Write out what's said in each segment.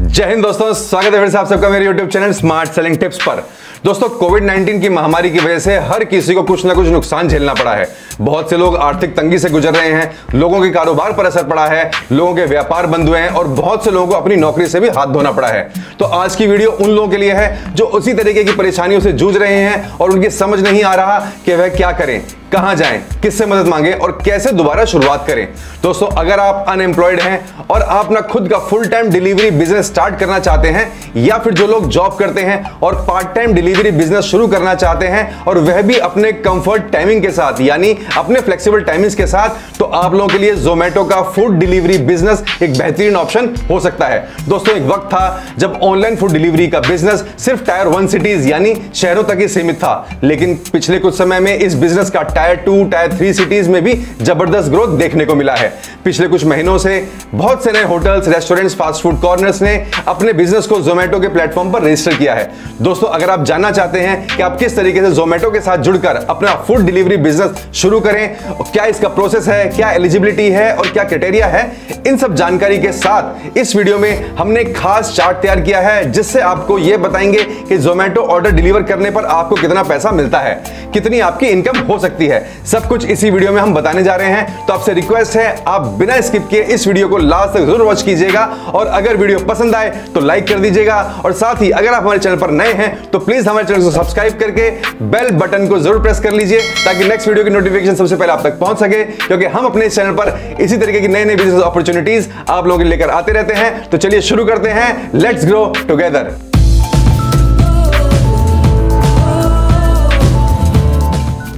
जय हिंद दोस्तों, स्वागत है फिर से आप सबका मेरे YouTube channel smart selling tips पर। दोस्तों, कोविड-19 की महामारी की वजह से हर किसी को कुछ ना कुछ नुकसान झेलना पड़ा है। बहुत से लोग आर्थिक तंगी से गुजर रहे हैं, लोगों के कारोबार पर असर पड़ा है, लोगों के व्यापार बंद हुए हैं और बहुत से लोगों को अपनी नौकरी से भी हाथ धोना पड़ा है। तो आज की वीडियो उन लोगों के लिए है जो उसी तरीके की परेशानियों से जूझ रहे हैं और उनकी समझ नहीं आ रहा कि वह क्या करें, कहां जाएं, किससे मदद मांगे और कैसे दोबारा शुरुआत करें। दोस्तों, अगर आप अनएम्प्लॉयड हैं और आप ना खुद का full time delivery business start करना चाहते हैं, या फिर जो लोग जॉब करते हैं और पार्ट टाइम डिलीवरी बिजनेस शुरू करना चाहते हैं और वह भी अपने कंफर्ट टाइमिंग के साथ, यानी अपने फ्लेक्सिबल टाइमिंग्स के साथ, तो आप लोगों के लिए जोमेटो का फूड डिलीवरी बिजनेस एक बेहतरीन ऑप्शन हो सकता है। दोस्तों, एक वक्त था जब ऑनलाइन फूड डिलीवरी का बिजनेस सिर्फ टायर 1 सिटीज यानी शहरों तक ही सीमित था, लेकिन पिछले कुछ समय में इस बिजनेस का टायर 2, टायर 3 सिटीज में भी जबरदस्त ग्रोथ देखने को मिला है। पिछले कुछ महीनों से बहुत से नए hotels, restaurants, fast food corners ने अपने बिजनेस को जोमेटो के प्लेटफॉर्म पर रजिस्टर किया है। दोस्तों, अगर आप जानना चाहते हैं कि आप किस तरीके से जोमेटो के साथ जुड़कर अपना फूड डिलीवरी बिजनेस शुरू करें, क्या इसका प्रोसेस है, क्या एलिजिबिलिटी है और क्या क्राइटेरिया है, इन सब जानकारी के साथ इस वीडियो में हमने एक खास चार्ट तैयार किया है, जिससे आपको यह बताएंगे कि जोमेटो ऑर्डर डिलीवर करने पर आपको कितना पैसा मिलता है, कितनी आपकी इनकम हो सकती है। सब कुछ इसी वीडियो में हम बताने जा रहे हैं। तो आपसे रिक्वेस्ट है, आप बिना स्किप किए इस वीडियो को लास्ट तक जरूर वॉच कीजिएगा और अगर वीडियो पसंद आए तो लाइक कर दीजिएगा और साथ ही अगर आप हमारे चैनल पर नए हैं तो प्लीज हमारे चैनल को सब्सक्राइब करके बेल बटन को जरूर प्रेस कर लीजिए, ताकि नेक्स्ट वीडियो की नोटिफिकेशन सबसे पहले आप तक पहुंच सके, क्योंकि हम अपने चैनल पर इसी तरीके की नए नए बिजनेस अपॉर्चुनिटीज आप लोगों के लेकर आते रहते हैं। तो चलिए शुरू करते हैं, लेट्स ग्रो टुगेदर।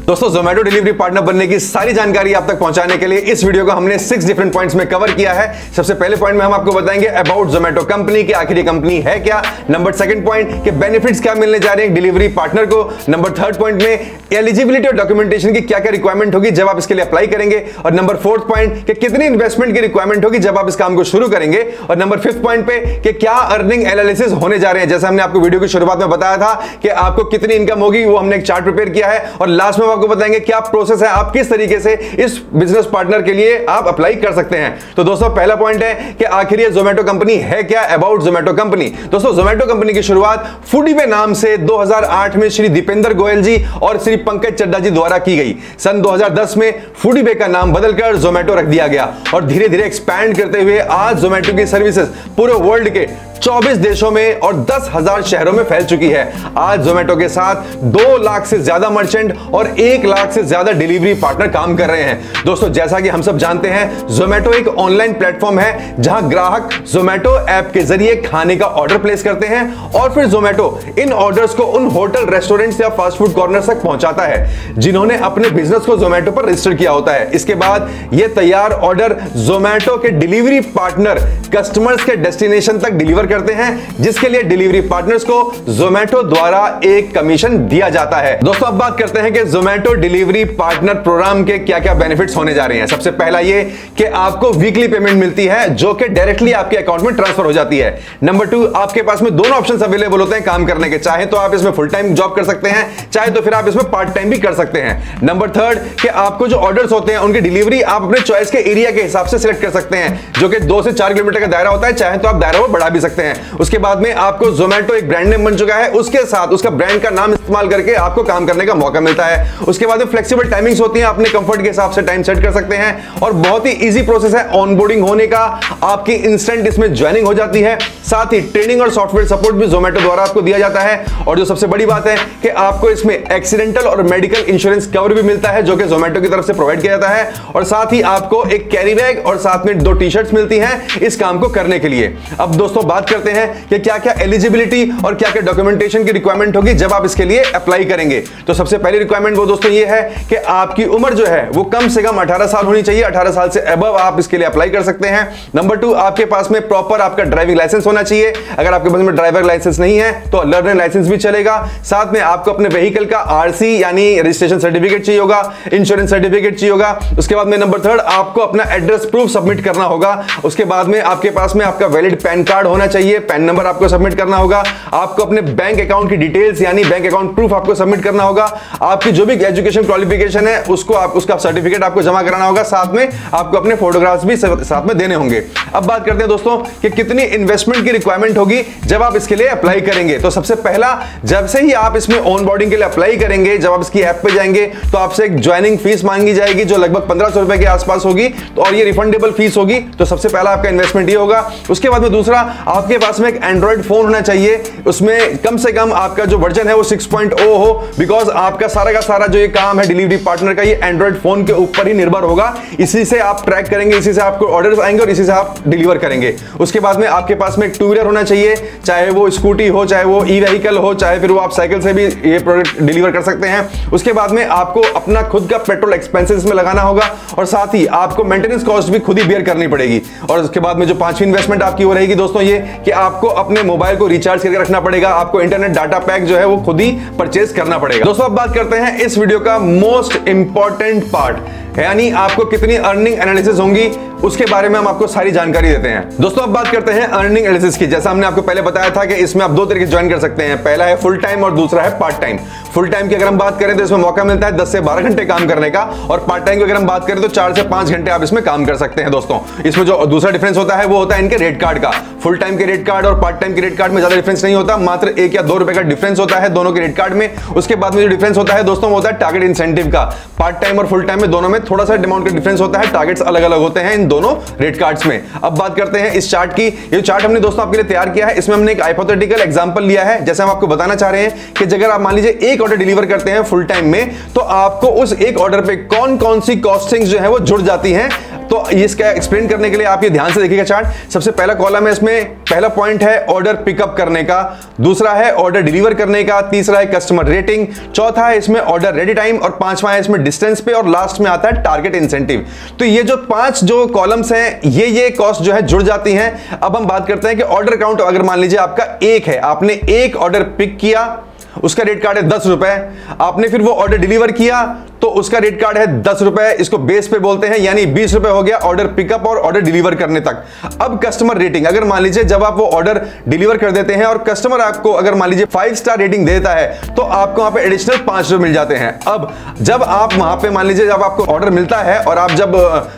दोस्तों, जोमेटो डिलीवरी पार्टनर बनने की सारी जानकारी आप तक पहुंचाने के लिए इस वीडियो को हमने 6 डिफरेंट पॉइंट्स में कवर किया है। सबसे पहले पॉइंट में हम आपको बताएंगे अबाउट जोमेटो कंपनी, कि आखिर ये कंपनी है क्या। नंबर 2 पॉइंट के बेनिफिट्स क्या मिलने जा रहे हैं डिलीवरी पार्टनर को। नंबर 3 पॉइंट में एलिजिबिलिटी और डॉक्यूमेंटेशन की क्या क्या रिक्वायरमेंट होगी जब आप इसके लिए अप्लाई करेंगे। और नंबर 4 पॉइंट कि कितनी इन्वेस्टमेंट की रिक्वायरमेंट होगी जब आप इस काम को शुरू करेंगे। और नंबर 5 पॉइंट पे कि क्या अर्निंग एनालिसिस होने जा रहे हैं, जैसे हमने आपको वीडियो की शुरुआत में बताया था कि आपको कितनी इनकम होगी, वो हमने एक चार्ट प्रिपेयर किया है। और लास्ट में हम आपको बताएंगे क्या प्रोसेस है, आप किस तरीके से इस बिजनेस पार्टनर के लिए आप अप्लाई कर सकते हैं। तो दोस्तों, पहला पॉइंट है कि आखिर ये जोमेटो कंपनी है क्या, अबाउट जोमेटो कंपनी। दोस्तों, जोमेटो कंपनी की शुरुआत फूडीबे नाम से 2008 में श्री दीपेंद्र गोयल जी और श्री पंकज चड्ढा जी द्वारा की गई। सन 2010 में फूडीबे का नाम बदलकर जोमेटो रख दिया गया और धीरे धीरे एक्सपैंड करते हुए आज जोमेटो की सर्विसेज पूरे वर्ल्ड के 24 देशों में और 10,000 शहरों में फैल चुकी है। आज जोमेटो के साथ 2 लाख से ज्यादा मर्चेंट और 1 लाख से ज्यादा डिलीवरी पार्टनर काम कर रहे हैं। दोस्तों, जैसा कि हम सब जानते हैं, जोमेटो एक ऑनलाइन प्लेटफॉर्म है जहां ग्राहक जोमेटो ऐप के जरिए खाने का ऑर्डर प्लेस करते हैं और फिर जोमेटो इन ऑर्डर्स को उन होटल, रेस्टोरेंट्स या फास्ट फूड कॉर्नर्स तक पहुंचाता है जिन्होंने अपने बिजनेस को जोमेटो पर रजिस्टर किया होता है। इसके बाद यह तैयार ऑर्डर जोमेटो के डिलीवरी पार्टनर कस्टमर्स के डेस्टिनेशन तक डिलीवर करते हैं, जिसके लिए डिलीवरी पार्टनर्स को जोमेटो द्वारा एक कमीशन दिया जाता है। दोस्तों, अब बात करते हैं कि जोमेटो डिलीवरी पार्टनर प्रोग्राम के क्या क्या बेनिफिट्स होने जा रहे हैं। सबसे पहला ये कि आपको वीकली पेमेंट मिलती है जो कि डायरेक्टली आपके अकाउंट में ट्रांसफर हो जाती है। नंबर 2, आपके पास में दोनों ऑप्शंस अवेलेबल होते हैं काम करने के, चाहे तो आप इसमें फुल टाइम जॉब कर सकते हैं, चाहे तो फिर आप इसमें पार्ट टाइम भी कर सकते हैं। नंबर 3 कि आपको जो ऑर्डर्स होते हैं उनकी डिलीवरी आप अपने चॉइस के एरिया के हिसाब से सिलेक्ट कर सकते हैं, जो कि 2 से 4 किलोमीटर का दायरा होता है, चाहे तो आप दायरा को बढ़ा भी सकते हैं। उसके बाद में आपको जोमेटो एक ब्रांड नेम बन चुका है, उसके साथ उसका ब्रांड का नाम इस्तेमाल करके आपको काम करने का मौका मिलता है। उसके बाद में फ्लेक्सिबल टाइमिंग्स होती हैं, अपने कंफर्ट के हिसाब से टाइम सेट कर सकते हैं और बहुत ही इजी प्रोसेस है ऑनबोर्डिंग होने का, आपकी इंस्टेंट इसमें ज्वाइनिंग हो जाती है। साथ ही ट्रेनिंग और सॉफ्टवेयर सपोर्ट भी जोमेटो द्वारा आपको दिया जाता है। और जो सबसे बड़ी बात है कि आपको इसमें एक्सीडेंटल और मेडिकल इंश्योरेंस कवर भी मिलता है, जो कि जोमेटो की तरफ से प्रोवाइड किया जाता है। और साथ ही आपको एक कैरी बैग और साथ में 2 टी-शर्ट्स मिलती हैं इस काम को करने के लिए। अब दोस्तों, बात करते हैं कि क्या क्या एलिजिबिलिटी और क्या क्या डॉक्यूमेंटेशन की रिक्वायरमेंट होगी जब आप इसके लिए अप्लाई करेंगे। तो सबसे पहली रिक्वायरमेंट वो दोस्तों ये है कि आपकी उम्र जो है वो कम से कम 18 साल होनी चाहिए। 18 साल से अबव आप इसके लिए अप्लाई कर सकते हैं। नंबर 2, आपके पास में प्रॉपर आपका ड्राइविंग लाइसेंस होना चाहिए। अगर आपके पास में ड्राइवर लाइसेंस नहीं है तो लर्निंग लाइसेंस भी चलेगा। साथ में आपको अपने व्हीकल का आरसी यानी रजिस्ट्रेशन सर्टिफिकेट चाहिए होगा, इंश्योरेंस सर्टिफिकेट चाहिए होगा। उसके बाद में नंबर 3, आपको अपना एड्रेस प्रूफ सबमिट करना होगा। उसके बाद में आपके पास में आपका वैलिड पैन कार्ड होना चाहिए, पैन नंबर आपको सबमिट करना होगा, आपको अपने बैंक अकाउंट की डिटेल्स यानी बैंक अकाउंट प्रूफ आपको सबमिट करना होगा, आपकी जो भी एजुकेशन क्वालिफिकेशन है उसका सर्टिफिकेट आपको जमा कराना होगा, साथ में आपको अपने फोटोग्राफ्स भी साथ में देने होंगे। अब बात करते हैं दोस्तों कि कितनी इन्वेस्टमेंट की रिक्वायरमेंट होगी जब आप इसके लिए अप्लाई करेंगे। तो सबसे पहला, जब से ही आप इसमें ऑन बोर्डिंग के लिए अप्लाई करेंगे, जब आप इसकी ऐप पे जाएंगे तो आपसे एक ज्वाइनिंग फीस मांगी जाएगी जो लगभग 1500 रुपए के आसपास होगी, तो और ये रिफंडेबल फीस होगी। तो सबसे पहला आपका इन्वेस्टमेंट ये होगा। उसके बाद में दूसरा, आपके पास में एक एंड्रॉइड फोन होना चाहिए, उसमें कम से कम आपका जो वर्जन है वो 6.0 हो, बिकॉज आपका सारा का सारा जो ये काम है डिलीवरी पार्टनर का, ये एंड्रॉइड फोन के ऊपर ही निर्भर होगा। इसी से आप ट्रैक करेंगे, इसी से आपको ऑर्डर्स आएंगे और इसी से आप डिलीवर करेंगे। उसके बाद में आपके पास में एक टू व्हीलर होना चाहिए, चाहे वो स्कूटी हो, चाहे वो ई व्हीकल हो, चाहे फिर वो आप साइकिल से भी ये प्रोडक्ट डिलीवर कर सकते हैं। उसके बाद में आपको अपना खुद का पेट्रोल एक्सपेंसेस में लगाना होगा और साथ ही आपको मेंटेनेंस कॉस्ट भी खुद ही बेयर करनी पड़ेगी। और उसके बाद में जो पांचवी इन्वेस्टमेंट आपकी हो रहेगी दोस्तों ये कि आपको अपने मोबाइल को रिचार्ज करके रखना पड़ेगा, आपको इंटरनेट डाटा पैक जो है वो खुद ही परचेज करना पड़ेगा। दोस्तों अब बात करते हैं इस वीडियो का मोस्ट इंपॉर्टेंट पार्ट, यानी आपको कितनी अर्निंग एनालिसिस होंगी उसके बारे में हम आपको सारी जानकारी देते हैं। दोस्तों अब बात करते हैं अर्निंग एनालिसिस की। जैसा हमने आपको पहले बताया था कि इसमें आप दो तरीके से ज्वाइन कर सकते हैं, पहला है फुल टाइम और दूसरा है पार्ट टाइम। फुल टाइम की अगर हम बात करें तो इसमें मौका मिलता है 10 से 12 घंटे काम करने का, और पार्ट टाइम की अगर हम बात करें तो 4 से 5 घंटे आप इसमें काम कर सकते हैं। दोस्तों इसमें जो दूसरा डिफरेंस होता है वो होता है इनके रेट कार्ड का। फुल टाइम के रेट कार्ड और पार्ट टाइम के रेट कार्ड में ज्यादा डिफरेंस नहीं होता, मात्र 1 या 2 रुपए का डिफरेंस होता है दोनों के रेट कार्ड में। उसके बाद में जो डिफरेंस होता है दोस्तों वो होता है टारगेट इंसेंटिव का। पार्ट टाइम और फुल टाइम में दोनों में थोड़ा सा अमाउंट का डिफरेंस होता है, टारगेट्स अलग अलग होते हैं इन दोनों रेट कार्ड्स में। अब बात करते हैं इस चार्ट की। ये चार्ट हमने दोस्तों आपके लिए तैयार किया है, इसमें हमने एक हाइपोथेटिकल एग्जांपल लिया है। जैसे हम आपको बताना चाह रहे हैं कि अगर आप मान लीजिए एक ऑर्डर डिलीवर करते हैं फुल टाइम में, तो आपको उस एक ऑर्डर पे कौन कौन सी कॉस्टिंग्स जो है वो जुड़ जाती हैं। तो इसका एक्सप्लेन करने के लिए आप ये ध्यान से देखिएगा चार्ट। सबसे पहला कॉलम है, इसमें पहला पॉइंट है ऑर्डर पिकअप करने का, दूसरा है ऑर्डर डिलीवर करने का, तीसरा है कस्टमर रेटिंग, चौथा है इसमें ऑर्डर रेडी टाइम, और पांचवा है इसमें डिस्टेंस पे, और लास्ट में आता है टारगेट इंसेंटिव। तो ये जो 5 जो कॉलम्स हैं ये कॉस्ट जो है जुड़ जाती हैं। अब हम बात करते हैं कि ऑर्डर काउंट अगर मान लीजिए आपका 1 है, आपने एक ऑर्डर पिक किया, उसका रेट कार्ड है 10 रुपए, आपने फिर वो ऑर्डर डिलीवर किया तो उसका रेट कार्ड है 10 रुपए, इसको बेस पे बोलते हैं, यानी 20 रुपए हो गया ऑर्डर पिकअप और ऑर्डर डिलीवर करने तक। अब कस्टमर रेटिंग, अगर मान लीजिए जब आप वो ऑर्डर डिलीवर कर देते हैं और कस्टमर आपको अगर मान लीजिए 5 स्टार रेटिंग देता है तो आपको वहां पे एडिशनल 5 रुपए मिल जाते हैं। अब जब आप वहां पे मान लीजिए जब आपको ऑर्डर मिलता है और आप जब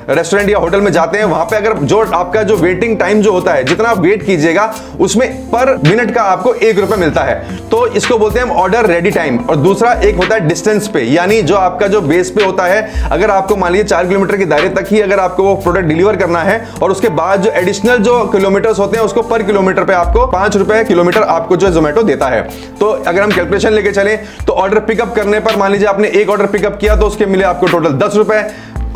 रेस्टोरेंट या होटल में जाते हैं, वहां पे अगर जो आपका जो वेटिंग टाइम जो होता है, जितना आप वेट कीजिएगा उसमें पर मिनट का आपको 1 रुपए मिलता है, तो इसको बोलते हैं ऑर्डर रेडी टाइम। और दूसरा एक होता है डिस्टेंस पे, यानी जो आपका जो बेस पे होता है, अगर आपको मान लीजिए 4 किलोमीटर के दायरे तक ही अगर आपको वो प्रोडक्ट डिलीवर करना है और उसके बाद जो एडिशनल जो किलोमीटर्स होते हैं उसको पर किलोमीटर पे आपको 5 रुपए किलोमीटर आपको जो जोमेटो देता है। तो अगर हम कैलकुलेशन लेके चले तो ऑर्डर पिकअप करने पर मान लीजिए आपने एक ऑर्डर पिकअप किया तो उसके मिले आपको टोटल 10 रुपए,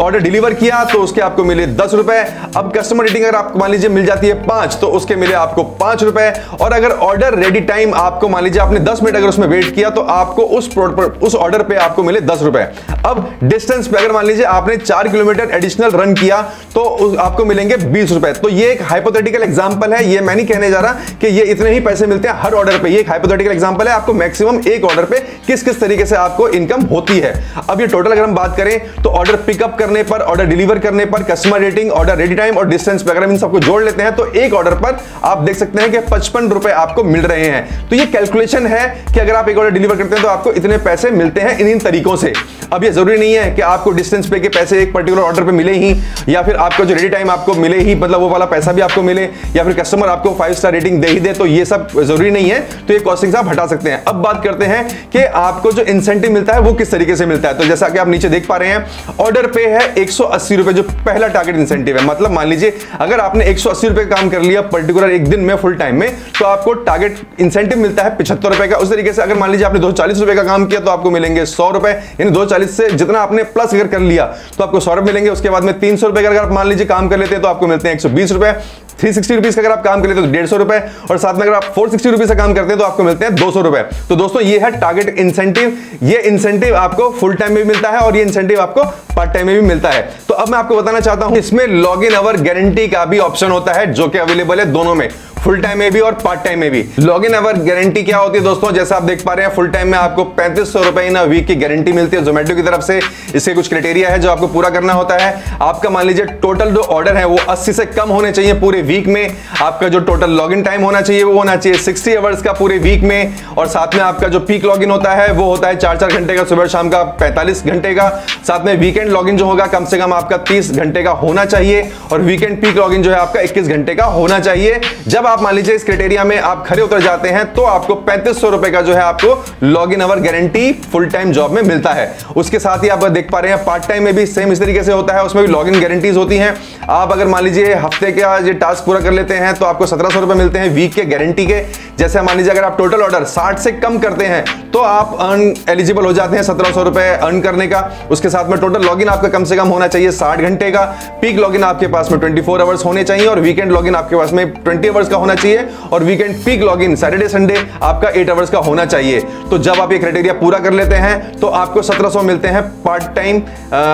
ऑर्डर डिलीवर किया तो उसके आपको मिले 10 रुपए। अब कस्टमर रेटिंग अगर आपको मान लीजिए मिल जाती है 5 तो उसके मिले आपको 5 रुपए। और अगर ऑर्डर रेडी टाइम आपको मान लीजिए आपने 10 मिनट अगर उसमें वेट किया तो आपको उस ऑर्डर पे आपको मिले 10 रुपए। अब डिस्टेंस पे अगर मान लीजिए आपने 4 किलोमीटर एडिशनल रन किया तो आपको मिलेंगे 20 रुपए। तो ये एक हाइपोथेटिकल एग्जांपल है, ये मैं नहीं कहने जा रहा कि ये इतने ही पैसे मिलते हैं हर ऑर्डर पे, ये एक हाइपोथेटिकल एग्जांपल है, आपको मैक्सिमम एक ऑर्डर पे किस किस तरीके से आपको इनकम होती है। अब ये टोटल अगर हम बात करें तो ऑर्डर पिकअप करने पर, ऑर्डर डिलीवर करने पर, customer rating, order ready time और डिस्टेंस पे अगर हम इन सबको जोड़ लेते हैं तो एक ऑर्डर पर आप देख सकते हैं कि 55 रुपए आपको मिल रहे हैं। तो ये कैलकुलेशन है कि अगर आप एक ऑर्डर डिलीवर करते हैं तो आपको इतने पैसे मिलते हैं इन तरीकों से। अब ये जरूरी नहीं है कि आपको डिस्टेंस पे के पैसे एक पर्टिकुलर ऑर्डर पे मिले ही, या फिर आपको जो रेडी टाइम आपको मिले ही, मतलब वो वाला पैसा भी आपको मिले, या फिर कस्टमर आपको 5 स्टार रेटिंग दे ही दे, तो ये सब जरूरी नहीं है। तो ये कॉस्टिंग्स आप हटा सकते हैं। अब बात करते हैं कि आपको जो इंसेंटिव मिलता है वो किस तरीके से मिलता है। तो जैसा कि आप नीचे देख पा रहे हैं, ऑर्डर पे है 180 रुपए जो पहला टारगेट इंसेंटिव है। मतलब मान लीजिए अगर आपने 180 रुपए काम कर लिया पर्टिकुलर एक दिन में फुल टाइम में, तो आपको टारगेट इंसेंटिव मिलता है 75 रुपए का। उस तरीके से अगर मान लीजिए आपने 240 रुपए का काम किया तो आपको मिलेंगे 100 रुपए, यानी 240 से जितना आपने प्लस अगर कर लिया तो आपको 100 रुपए मिलेंगे। उसके बाद में 300 रुपए अगर आप मान लीजिए काम कर लेते हैं तो आपको मिलते हैं 120 रुपए। 360 रुपीज का अगर आप काम कर लेते हैं तो 150 रुपए, और साथ में अगर आप 460 रुपीज का काम करते हैं तो आपको मिलते हैं 200 रुपए। तो दोस्तों ये है टारगेट इंसेंटिव। ये इंसेंटिव आपको फुल टाइम में भी मिलता है और ये इंसेंटिव आपको पार्ट टाइम में भी मिलता है। तो अब मैं आपको बताना चाहता हूं, इसमें लॉग इन आवर गारंटी का भी ऑप्शन होता है जो कि अवेलेबल है दोनों में, फुल टाइम में भी और पार्ट टाइम में भी। लॉग इन आवर गारंटी क्या होती है दोस्तों, जैसा आप देख पा रहे हैं फुल टाइम में आपको 3500 रुपए इन वीक की गारंटी मिलती है जोमेटो की तरफ से। इसके कुछ क्राइटेरिया है जो आपको पूरा करना होता है। आपका मान लीजिए टोटल जो ऑर्डर है वो 80 से कम होने चाहिए पूरे वीक में। आपका जो टोटल लॉग इन टाइम होना चाहिए वो होना चाहिए 60 आवर्स का पूरे वीक में। और साथ में आपका जो पीक लॉग इन होता है वो होता है 4-4 घंटे का, सुबह शाम का 45 घंटे का। साथ में वीकेंड लॉग इन जो होगा कम से कम आपका 30 घंटे का होना चाहिए और वीकेंड पीक लॉग इन जो है आपका 21 घंटे का होना चाहिए। जब आप मान लीजिए इस क्राइटेरिया में आप खरे उतर जाते हैं तो आपको 3500 रुपए का जो है आपको log in hour guarantee full time job में मिलता है। उसके साथ ही आप देख पा रहे हैं पार्ट टाइम में भी सेम इस तरीके से होता है, उसमें भी लॉग इन गारंटीज होती हैं। आप अगर मान लीजिए हफ्ते का ये टास्क पूरा कर लेते हैं तो आपको 1700 रुपए मिलते हैं वीक के गारंटी के। जैसे मान लीजिए अगर आप टोटल ऑर्डर 60 से कम करते हैं तो आप अर्न एलिजिबल हो जाते हैं 1700 रुपए अर्न करने का। उसके साथ में टोटल लॉगिन आपका कम से कम होना चाहिए 60 घंटे का, पीक लॉगिन आपके पास में 24 आवर्स होने चाहिए और वीकेंड लॉगिन आपके पास में 20 आवर्स का होना चाहिए और weekend peak login Saturday Sunday आपका 8 आवर्स का होना चाहिए। तो जब आप ये क्राइटेरिया पूरा कर लेते हैं तो आपको 1700 मिलते हैं पार्ट टाइम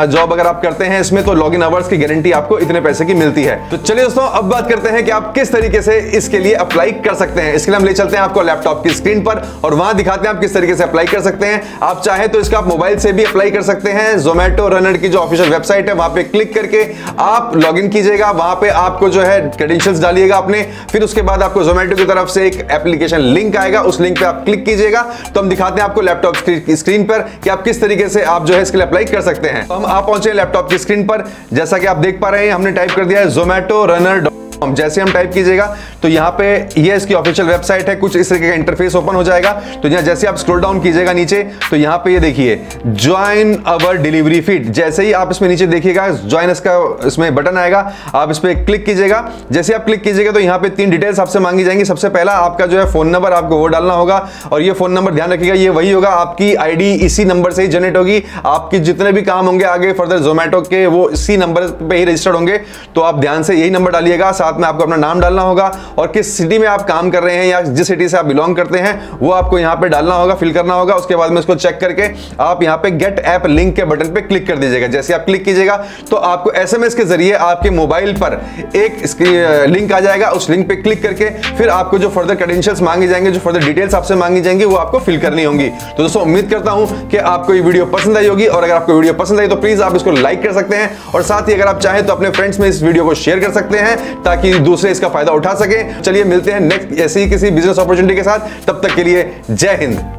जॉब अगर आप करते हैं इसमें, तो लॉगिन आवर्स की गारंटी आपको इतने पैसे की मिलती है। तो चलिए दोस्तों अब बात करते हैं कि आप किस तरीके से इसके लिए अप्लाई कर सकते हैं। इसके लिए हम ले चलते हैं आपको लैपटॉप की स्क्रीन पर और वहां दिखाते हैं आप किस तरीके से अप्लाई कर सकते हैं। आप चाहे तो इसका आप मोबाइल से भी अप्लाई कर सकते हैं। जोमेटो रनर की जो ऑफिशियल वेबसाइट है वहां पे क्लिक करके आप लॉगिन कीजिएगा, वहां पे आपको जो है क्रेडेंशियल्स डालिएगा अपने, फिर उसके बाद आपको जोमेटो की तरफ से एक एप्लीकेशन लिंक आएगा, उस लिंक पे आप क्लिक कीजिएगा। तो हम दिखाते हैं आपको लैपटॉप की स्क्रीन पर कि आप किस तरीके से आप जो है इसके लिए अप्लाई कर सकते हैं। तो हम आप पहुंचे लैपटॉप की स्क्रीन पर, जैसा कि आप देख पा रहे हैं हमने टाइप कर दिया है जोमेटो रनर। जैसे हम टाइप कीजिएगा तो यहाँ पे ये इसकी ऑफिशियल वेबसाइट है, कुछ इस तरीके का इंटरफेस ओपन हो जाएगा। तो यहाँ जैसे आप स्क्रॉल डाउन कीजिएगा नीचे तो यहाँ पे ये देखिए ज्वाइन अवर डिलीवरी फीड, जैसे ही आप इसमें नीचे देखिएगा ज्वाइन इसका इसमें बटन आएगा, आप इस पर क्लिक कीजिएगा। जैसे आप क्लिक कीजिएगा तो यहाँ पे 3 डिटेल्स आपसे मांगी जाएंगी। सबसे पहला आपका जो है फोन नंबर आपको वो डालना होगा और ये फोन नंबर ध्यान रखिएगा ये वही होगा, आपकी आईडी इसी नंबर से ही जनरेट होगी। आपकी जितने भी काम होंगे आगे फर्दर जोमेटो के वो इसी नंबर पे ही रजिस्टर्ड होंगे, तो आप ध्यान से यही नंबर डालिएगा। साथ में आपको अपना नाम डालना होगा और किस सिटी में आप काम कर रहे हैं या जिस सिटी से आप बिलोंग करते हैं वो आपको यहां पे डालना होगा, फिल करना होगा। उसके बाद में इसको चेक करके आप यहां पे गेट ऐप लिंक के बटन पे क्लिक कर दीजिएगा। जैसे आप क्लिक कीजिएगा तो आपको एसएमएस के जरिए आपके मोबाइल पर एक लिंक आ जाएगा, उस लिंक पे क्लिक करके फिर आपको जो फर्दर क्रेडेंशियल्स मांगे जाएंगे, जो फर्दर डिटेल्स आपसे मांगी जाएंगी वो आपको फिल करनी होंगी। तो दोस्तों उम्मीद करता हूं कि आपको ये वीडियो पसंद आई होगी और अगर आपको वीडियो पसंद आई तो प्लीज आप इसको लाइक कर सकते हैं और साथ ही अगर आप चाहें तो अपने फ्रेंड्स में इस वीडियो को शेयर कर सकते हैं ताकि दूसरे इसका फायदा उठा सके। चलिए मिलते हैं नेक्स्ट ऐसी किसी बिजनेस अपॉर्चुनिटी के साथ, तब तक के लिए जय हिंद।